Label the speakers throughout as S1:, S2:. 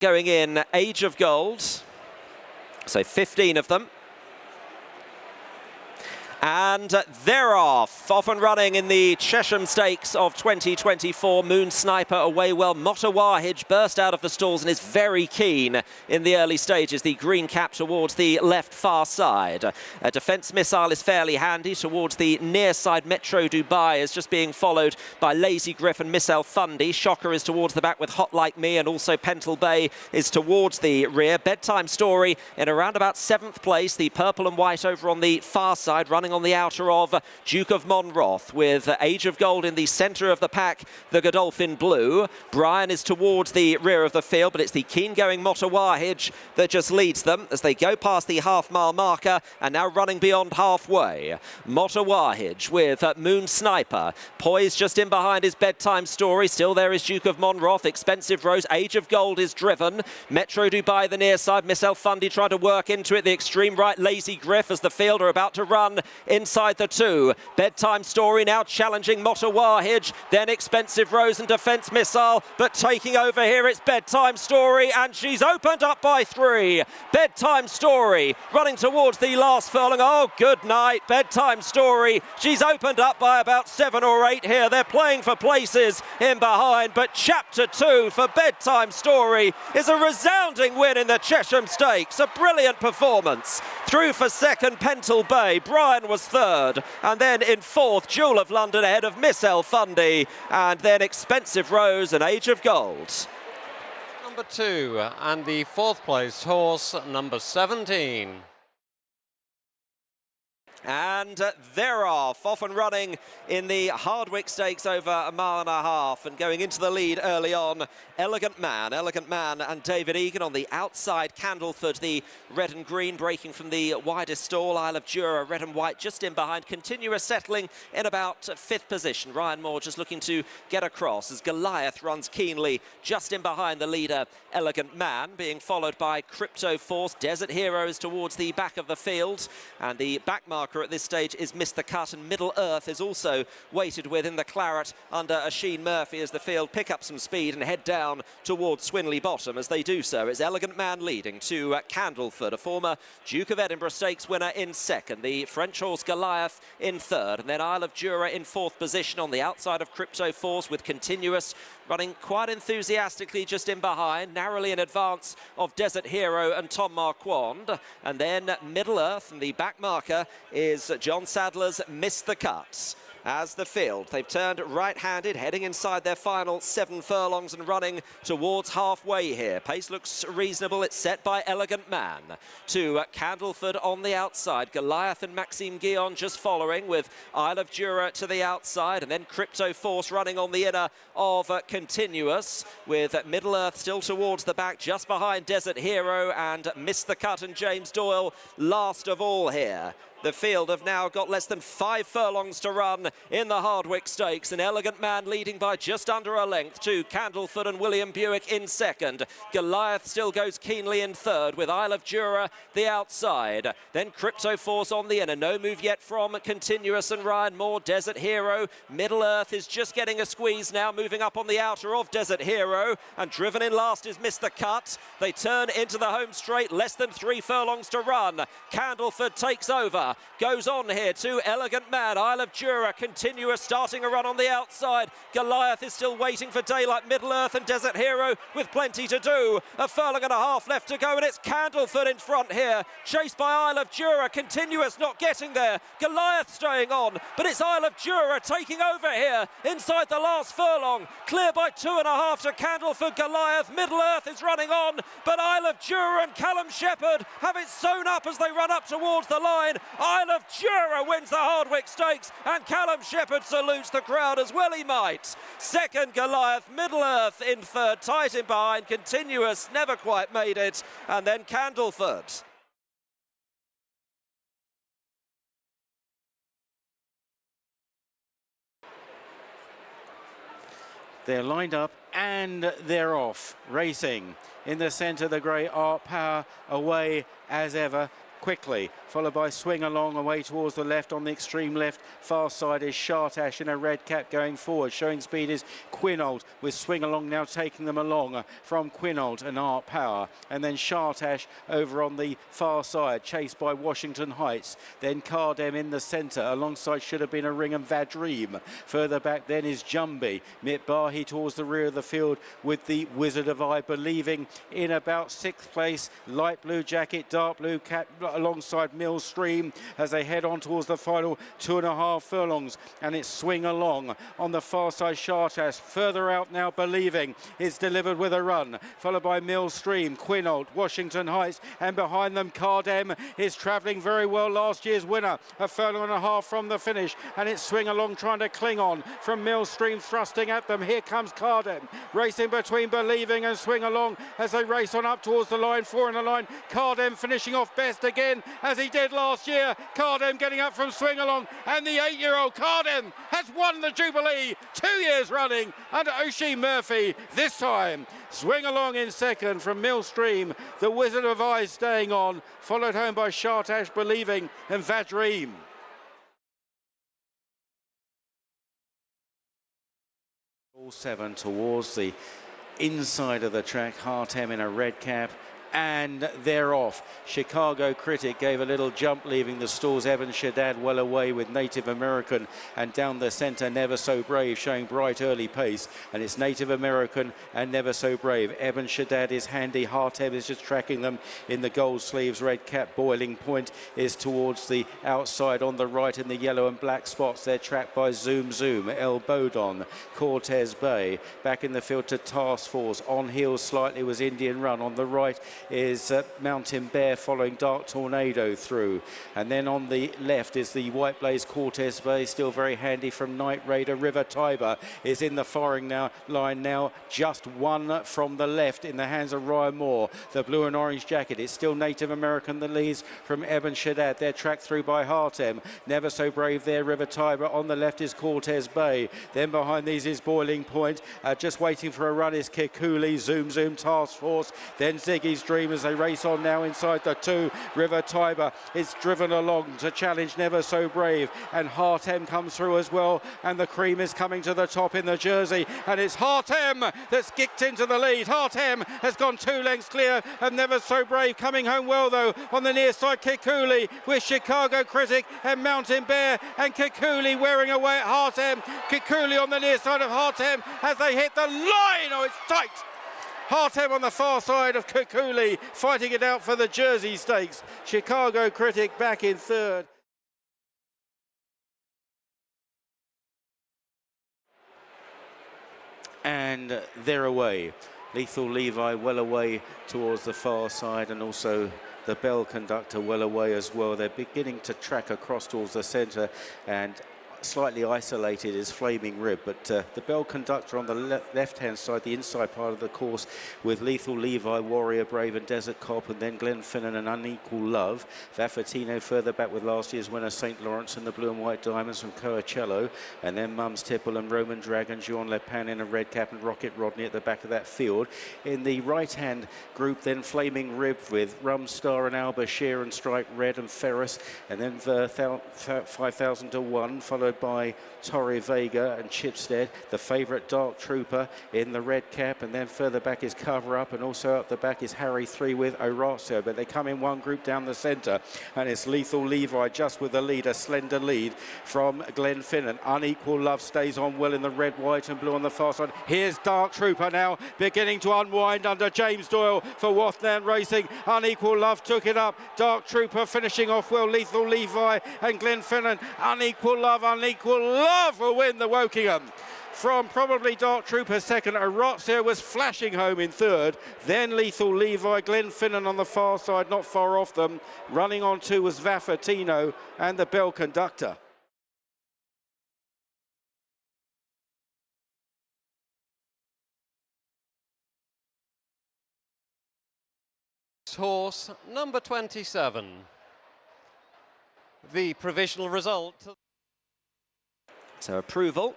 S1: Going in Age of Gold, so 15 of them. And they're off and running in the Chesham Stakes of 2024. Moon Sniper away well. Motawahij burst out of the stalls and is very keen in the early stages. The green cap towards the left far side. A Defence Missile is fairly handy towards the near side. Metro Dubai is just being followed by Lazy Griff and Miss El Fundi. Shocker is towards the back with Hot Like Me, and also Pentel Bay is towards the rear. Bedtime Story in around about 7th place. The purple and white over on the far side, running on the outer of Duke of Monroth, with Age of Gold in the centre of the pack, the Godolphin Blue. Brian is towards the rear of the field, but it's the keen-going Motawahij that just leads them as they go past the half-mile marker and now running beyond halfway. Motawahij with Moon Sniper, poised just in behind his Bedtime Story. Still there is Duke of Monroth, Expensive Rose. Age of Gold is driven. Metro Dubai the near side. Miss El Fundi trying to work into it. The extreme right, Lazy Griff, as the field are about to run inside the two. Bedtime Story now challenging Motawahij, then Expensive Rose and Defence Missile, but taking over here it's Bedtime Story, and she's opened up by 3. Bedtime Story running towards the last furlong. Oh, good night, Bedtime Story. She's opened up by about 7 or 8 here. They're playing for places in behind, but Chapter 2 for Bedtime Story is a resounding win in the Chesham Stakes. A brilliant performance. Through for second, Pentel Bay. Brian was third, and then in fourth, Jewel of London ahead of Miss El Fundi, and then Expensive Rose and Age of Gold.
S2: Number 2, and the 4th place horse, number 17.
S1: And they're off and running in the Hardwicke Stakes over a mile and a half, and going into the lead early on, Elegant Man and David Egan on the outside. Candleford, the red and green, breaking from the widest stall. Isle of Jura, red and white, just in behind. Continuous settling in about 5th position. Ryan Moore just looking to get across as Goliath runs keenly just in behind the leader, Elegant Man, being followed by Crypto Force. Desert Hero is towards the back of the field, and the back marker at this stage is Miss the Cut, and Middle Earth is also weighted within the claret under Asheen Murphy as the field pick up some speed and head down towards Swinley Bottom. As they do so, it's Elegant Man leading to Candleford, a former Duke of Edinburgh Stakes winner, in second. The French horse Goliath in third, and then Isle of Jura in 4th position on the outside of Crypto Force, with Continuous running quite enthusiastically just in behind, narrowly in advance of Desert Hero and Tom Marquand. And then Middle Earth, and the back marker is John Sadler's Miss the Cut. As the field, they've turned right-handed, heading inside their final 7 furlongs and running towards halfway here. Pace looks reasonable. It's set by Elegant Man. To Candleford on the outside. Goliath and Maxime Guillon just following, with Isle of Jura to the outside, and then Crypto Force running on the inner of Continuous, with Middle Earth still towards the back, just behind Desert Hero and Miss the Cut and James Doyle last of all here. The field have now got less than 5 furlongs to run in the Hardwicke Stakes. An Elegant Man leading by just under a length to Candleford and William Buick in second. Goliath still goes keenly in third, with Isle of Jura the outside. Then Crypto Force on the inner. No move yet from Continuous and Ryan Moore. Desert Hero. Middle Earth is just getting a squeeze now, moving up on the outer of Desert Hero. And driven in last is Miss the Cut. They turn into the home straight. Less than 3 furlongs to run. Candleford takes over. Goes on here to Elegant Man. Isle of Jura, Continuous starting a run on the outside. Goliath is still waiting for daylight. Middle Earth and Desert Hero with plenty to do. A furlong and a half left to go, and it's Candleford in front here. Chased by Isle of Jura. Continuous not getting there. Goliath staying on, but it's Isle of Jura taking over here inside the last furlong. Clear by 2.5 to Candleford. Goliath. Middle Earth is running on, but Isle of Jura and Callum Shepherd have it sewn up as they run up towards the line. Isle of Jura wins the Hardwicke Stakes, and Callum Shepherd salutes the crowd as well he might. Second, Goliath. Middle Earth in third, tight in behind. Continuous never quite made it, and then Candleford.
S3: They're lined up and they're off, racing. In the centre, the grey Art Power away as ever. quickly, followed by Swing Along away towards the left. On the extreme left, far side is Shartash in a red cap going forward. Showing speed is Quinault, with Swing Along now taking them along from Quinault and Art Power. And then Shartash over on the far side, chased by Washington Heights. Then Khaadem in the centre, alongside Should Have Been a Ring and Vadream. Further back then is Jumbi. Mitbahi towards the rear of the field with the Wizard of I, believing in about 6th place. Light blue jacket, dark blue cap alongside Millstream as they head on towards the final 2.5 furlongs. And it's Swing Along on the far side. Shartash further out now, believing is delivered with a run, followed by Millstream, Quinault, Washington Heights, and behind them Khaadem is travelling very well. Last year's winner, a furlong and a half from the finish, and it's Swing Along trying to cling on from Millstream, thrusting at them. Here comes Khaadem, racing between Believing and Swing Along as they race on up towards the line. 4 in the line. Khaadem finishing off best again, as he did last year. Khaadem getting up from Swing Along, and the 8-year-old Khaadem has won the Jubilee 2 years running under Oisin Murphy. This time, Swing Along in second from Millstream. The Wizard of I staying on, followed home by Shartash, Believing and Vadream. All 7 towards the inside of the track. Haatem in a red cap, and they're off. Chicago Critic gave a little jump leaving the stalls. Evan Shaddad well away with Native American, and down the centre Never So Brave showing bright early pace, and it's Native American and Never So Brave. Evan Shaddad is handy. Haatem is just tracking them in the gold sleeves. Red cap Boiling Point is towards the outside on the right in the yellow and black spots. They're tracked by Zoom Zoom, El Bodon, Cortez Bay. Back in the field to Task Force. On heels slightly was Indian Run. On the right is Mountain Bear, following Dark Tornado through. And then on the left is the White Blaze Cortez Bay, still very handy from Night Raider. River Tiber is in the firing line now, just one from the left in the hands of Ryan Moore. The blue and orange jacket, it's still Native American that leads from Evan Shaddad. They're tracked through by Haatem. Never So Brave there, River Tiber. On the left is Cortez Bay. Then behind these is Boiling Point. Just waiting for a run is Kikuli, Zoom Zoom, Task Force. Then Ziggy's Dream as they race on now inside the 2. River Tiber is driven along to challenge Never So Brave, and Haatem comes through as well, and the cream is coming to the top in the jersey, and it's Haatem that's kicked into the lead. Haatem has gone 2 lengths clear of Never So Brave, coming home well though on the near side. Kikuli with Chicago Critic and Mountain Bear, and Kikuli wearing away at Haatem. Kikuli on the near side of Haatem as they hit the line. Oh, it's tight. Haatem on the far side of Kikuli, fighting it out for the Jersey Stakes. Chicago Critic back in third. And they're away. Lethal Levi well away towards the far side, and also the Bell Conductor well away as well. They're beginning to track across towards the centre, and slightly isolated is Flaming Rib, but the Bell Conductor on the left-hand side, the inside part of the course, with Lethal Levi, Warrior Brave and Desert Cop, and then Glenfinnan and Unequal Love. Vaffatino further back with last year's winner St. Lawrence and the Blue and White Diamonds from Coachello, and then Mum's Tipple and Roman Dragon, Juan Lepan in a red cap, and Rocket Rodney at the back of that field. In the right-hand group then Flaming Rib with Rum Star and Al Bashir and Stripe Red and Ferris, and then the 5,000 to 1, followed by Torre Vega and Chipstead. The favourite Dark Trooper in the red cap, and then further back is Cover Up, and also up the back is Harry 3 with Orazio, but they come in one group down the centre, and it's Lethal Levi just with the lead, a slender lead from Glenfinnan. Unequal Love stays on well in the red, white and blue on the far side. Here's Dark Trooper now beginning to unwind under James Doyle for Wathnan Racing. Unequal Love took it up. Dark Trooper finishing off well. Lethal Levi and Glenfinnan. Unequal Love will win the Wokingham. From probably Dark Trooper second, Orazio was flashing home in third. Then Lethal Levi, Glenfinnan on the far side, not far off them. Running on 2 was Vaffatino and the Bell Conductor.
S2: Horse number 27. The provisional result.
S1: So approval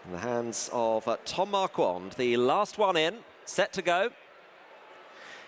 S1: in the hands of Tom Marquand, the last one in, set to go.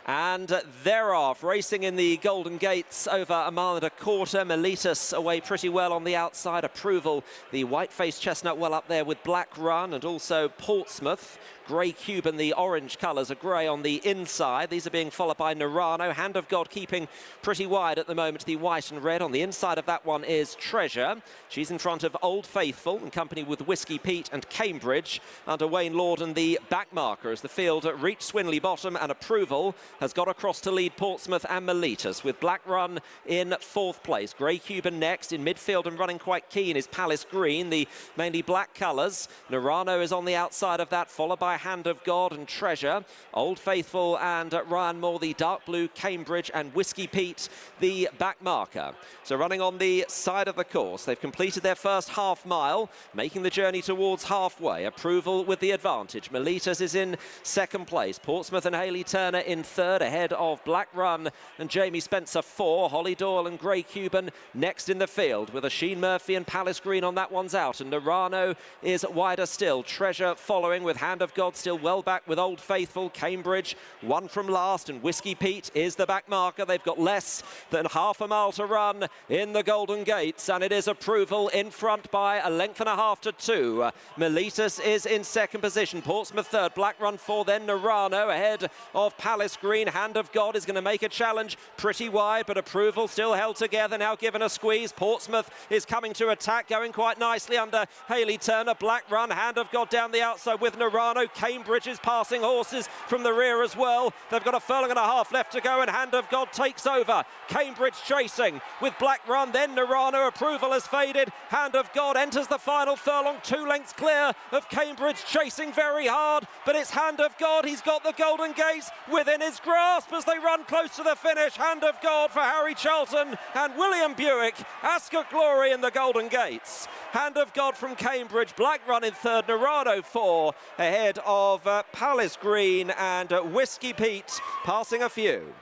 S1: And they're off, racing in the Golden Gates over a mile and a quarter. Miletus away pretty well on the outside. Approval, the white-faced chestnut well up there with Black Run, and also Portsmouth. Grey Cuban, the orange colours are grey on the inside. These are being followed by Narano. Hand of God keeping pretty wide at the moment, the white and red. On the inside of that one is Treasure. She's in front of Old Faithful, in company with Whiskey Pete and Cambridge, under Wayne Lorden, the back marker, as the field reached Swinley Bottom, and Approval has got across to lead Portsmouth and Miletus, with Black Run in fourth place. Grey Cuban next. In midfield and running quite keen is Palace Green, the mainly black colours. Narano is on the outside of that, followed by Hand of God and Treasure. Old Faithful and Ryan Moore, the dark blue, Cambridge, and Whiskey Pete, the back marker. So running on the side of the course, they've completed their first half mile, making the journey towards halfway. Approval with the advantage. Miletus is in second place. Portsmouth and Hayley Turner in third, ahead of Black Run and Jamie Spencer four. Holly Doyle and Grey Cuban next in the field, with a Sheen Murphy and Palace Green on that one's out, and Narano is wider still. Treasure following, with Hand of God still well back with Old Faithful. Cambridge one from last, and Whiskey Pete is the back marker. They've got less than half a mile to run in the Golden Gates, and it is Approval in front by a length and a half to 2. Miletus is in second position. Portsmouth third. Black Run four, then Narano ahead of Palace Green. Hand of God is going to make a challenge pretty wide, but Approval still held together, now given a squeeze. Portsmouth is coming to attack, going quite nicely under Hayley Turner. Black Run, Hand of God down the outside with Narano. Cambridge is passing horses from the rear as well. They've got a furlong and a half left to go, and Hand of God takes over. Cambridge chasing with Black Run, then Narano. Approval has faded. Hand of God enters the final furlong, 2 lengths clear of Cambridge, chasing very hard, but it's Hand of God. He's got the Golden Gates within his grasp as they run close to the finish. Hand of God for Harry Charlton and William Buick. Ascot Glory in the Golden Gates. Hand of God from Cambridge. Black Run in third. Narano 4 ahead of Palace Green and Whiskey Pete passing a few.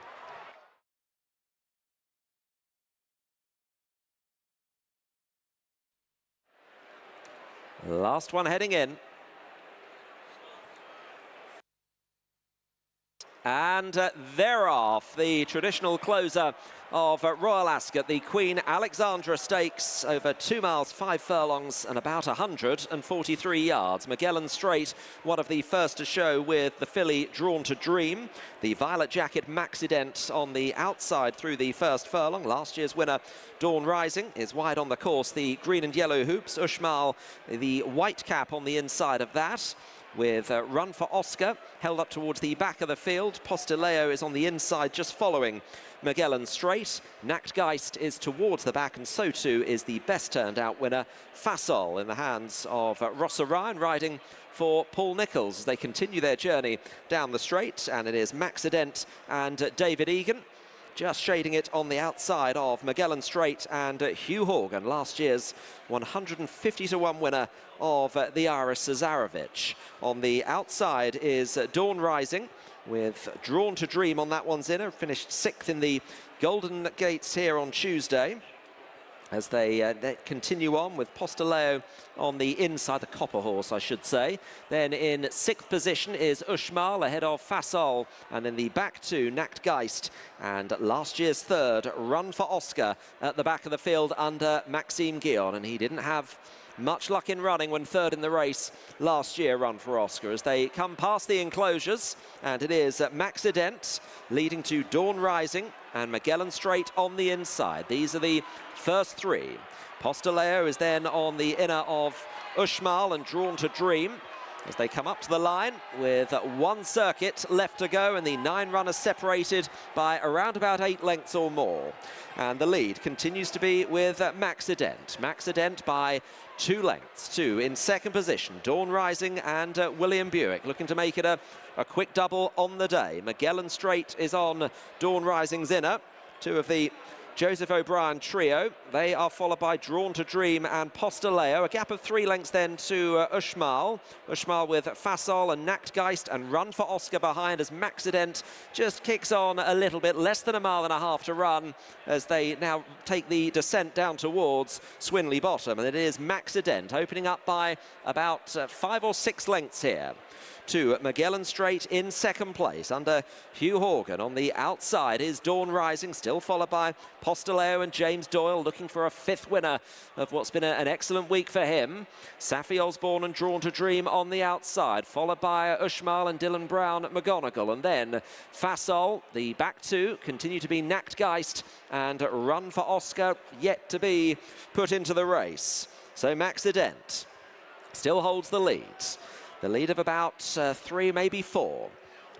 S1: Last one heading in. And they're off. The traditional closer of Royal Ascot, the Queen Alexandra Stakes, over 2 miles, 5 furlongs and about 143 yards. Magellan Straight, one of the first to show, with the filly Drawn to Dream. The violet jacket Maxident on the outside through the first furlong. Last year's winner Dawn Rising is wide on the course. The green and yellow hoops. Uxmal, the white cap on the inside of that, with Run for Oscar held up towards the back of the field. Postileo is on the inside, just following Magellan Straight. Nachtgeist is towards the back, and so too is the best turned out winner, Fasol, in the hands of Rossa Ryan, riding for Paul Nicholls as they continue their journey down the straight. And it is Maxident and David Egan just shading it on the outside of Magellan Straight and Hugh Horgan, last year's 150-to-1 winner of the Iris Cesarovic. On the outside is Dawn Rising, with Drawn to Dream on that one's inner. Finished 6th in the Golden Gates here on Tuesday, as they continue on with Postileo on the inside, the copper horse, I should say. Then in 6th position is Uxmal ahead of Fasol, and in the back two, Nachtgeist, and last year's third, Run for Oscar, at the back of the field under Maxime Guillon, and he didn't have much luck in running when third in the race last year. Run for Oscar, as they come past the enclosures, and it is Maxident leading to Dawn Rising and Magellan Straight on the inside. These are the first three. Postileo is then on the inner of Uxmal and Drawn to Dream, as they come up to the line with 1 circuit left to go, and the 9 runners separated by around about 8 lengths or more. And the lead continues to be with Maxident. Maxident by 2 lengths. 2 in second position, Dawn Rising and William Buick, looking to make it a quick double on the day. Magellan Straight is on Dawn Rising's inner. 2 of the Joseph O'Brien trio. They are followed by Drawn to Dream and Postileo. A gap of 3 lengths then to Uxmal. Uxmal with Fasol and Nachtgeist and Run for Oscar behind, as Maxident just kicks on a little bit. Less than 1.5 miles to run as they now take the descent down towards Swinley Bottom. And it is Maxident opening up by about 5 or 6 lengths here. to Magellan Straight in second place under Hugh Horgan. On the outside is Dawn Rising, still followed by Postoleo and James Doyle, looking for a fifth winner of what's been an excellent week for him. Safi Osborne and Drawn to Dream on the outside, followed by Uxmal and Dylan Brown at McGonigal. And then Fasol, the back two, continue to be Nachtgeist and Run for Oscar, yet to be put into the race. So Maxident still holds the lead. The lead of about 3, maybe 4.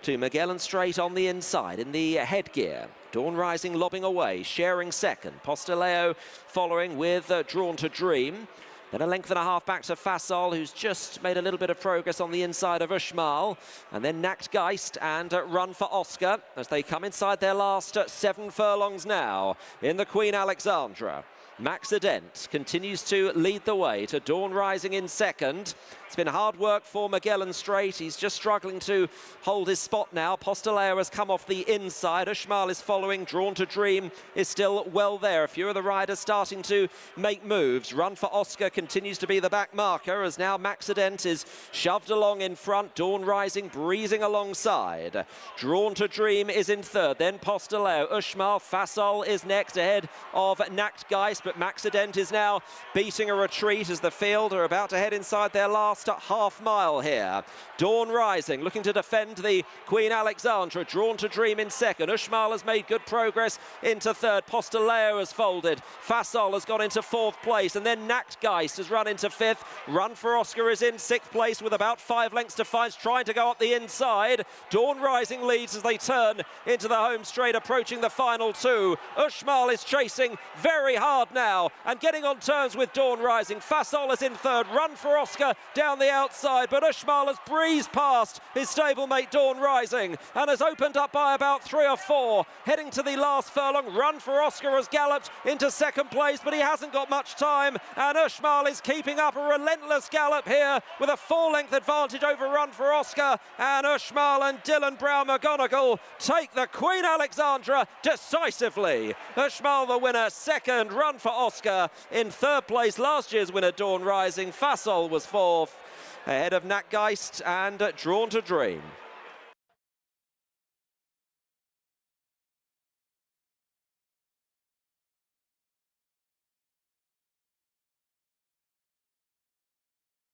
S1: To Magellan Straight on the inside in the headgear. Dawn Rising lobbing away, sharing second. Postoleo following with Drawn to Dream. Then a length and a half back to Fasol, who's just made a little bit of progress on the inside of Uxmal. And then Nachtgeist and Run for Oscar as they come inside their last 7 furlongs now in the Queen Alexandra. Maxident continues to lead the way to Dawn Rising in second. It's been hard work for Magellan Straight. He's just struggling to hold his spot now. Postoleo has come off the inside. Uxmal is following. Drawn to Dream is still well there. A few of the riders starting to make moves. Run for Oscar continues to be the back marker as now Maxident is shoved along in front. Dawn Rising breezing alongside. Drawn to Dream is in third. Then Postoleo. Uxmal, Fasol is next ahead of Nachtgeist, but Maxident is now beating a retreat as the field are about to head inside their last half mile here. Dawn Rising looking to defend the Queen Alexandra. Drawn to Dream in second. Uxmal has made good progress into third. Postoleo has folded. Fasol has got into fourth place, and then Nachtgeist has run into fifth. Run for Oscar is in sixth place with about 5 lengths to find, trying to go up the inside. Dawn Rising leads as they turn into the home straight, approaching the final 2. Uxmal is chasing very hard now and getting on terms with Dawn Rising. Fasol is in third. Run for Oscar down the outside, but Uxmal has breezed past his stablemate Dawn Rising and has opened up by about 3 or 4. Heading to the last furlong, Run for Oscar has galloped into second place, but he hasn't got much time, and Uxmal is keeping up a relentless gallop here with a 4-length advantage over Run for Oscar, and Uxmal and Dylan Brown McGonigal take the Queen Alexandra decisively. Uxmal the winner, second. Run for Oscar in third place. Last year's winner Dawn Rising. Fasol was fourth, ahead of Nachtgeist and Drawn to Dream.